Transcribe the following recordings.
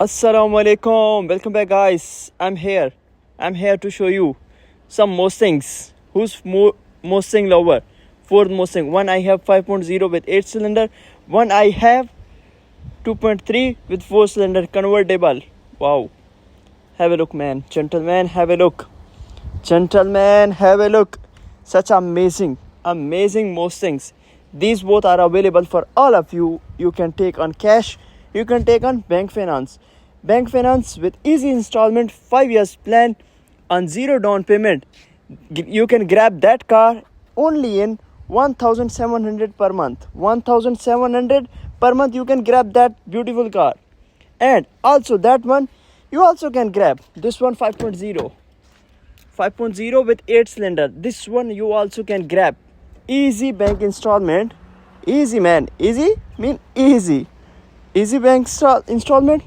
Assalamu alaikum. Welcome back, guys. I'm here. I'm here to show you some Mustangs. Who's Mustang lover? Ford Mustang. One I have 5.0 with 8 cylinder. One I have 2.3 with 4 cylinder convertible. Wow. Have a look, man. Gentlemen, have a look. Gentlemen, have a look. Such amazing Mustangs. These both are available for all of you. You can take on cash. You can take on bank finance. Bank finance with easy installment, 5 years plan on zero down payment. You can grab that car only in 1,700 per month. 1,700 per month you can grab that beautiful car. And also that one you also can grab. This one 5.0. 5.0 with 8 cylinder. This one you also can grab. Easy bank installment. Easy, man. Easy mean easy. Easy bank installment.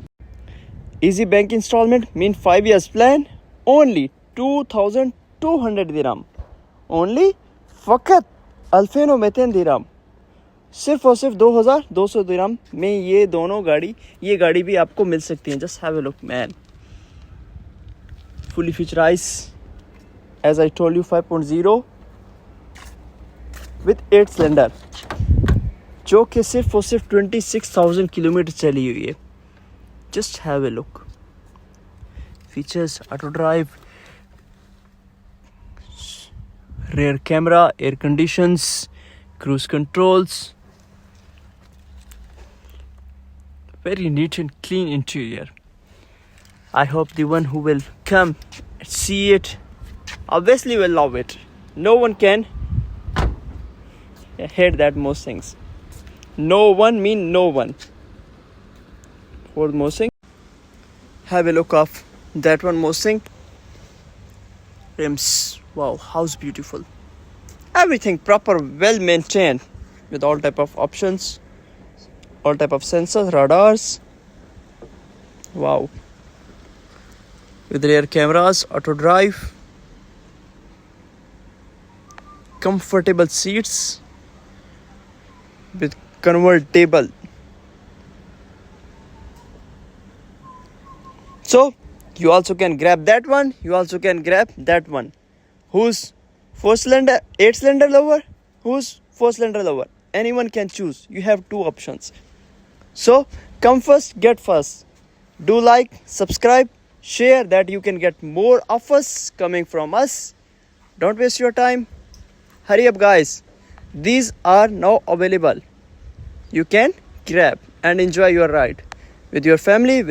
Easy bank installment mean 5 years plan. Only 2,200 dirham. Only फकत अल्फेन व मेतेन दिरहम. सिर्फ और सिर्फ 2,200 दिरहम में ये दोनों ये गाड़ी भी आपको मिल सकती है. Just have a look, man. Fully featurize as I told you, 5.0 with 8 cylinder, जो कि सिर्फ और सिर्फ 26,000 किलोमीटर चली हुई है. Just have a look. Features: auto drive, rear camera, air conditions, cruise controls, very neat and clean interior. I hope the one who will come and see it obviously will love it. No one can hate that Mustangs. No one mean no one. For Mustang, have a look of that one Mustang. Rims, wow, how's beautiful. Everything proper, well maintained, with all type of options, all type of sensors, radars. Wow. With rear cameras, auto drive, comfortable seats with convertible. So you also can grab that one. You also can grab that one. Who's 4 cylinder, 8 cylinder lover? Who's 4 cylinder lover? Anyone can choose. You have two options. So come first, get first. Do like, subscribe, share, that you can get more offers coming from us. Don't waste your time. Hurry up, guys. These are now available. You can grab and enjoy your ride with your family.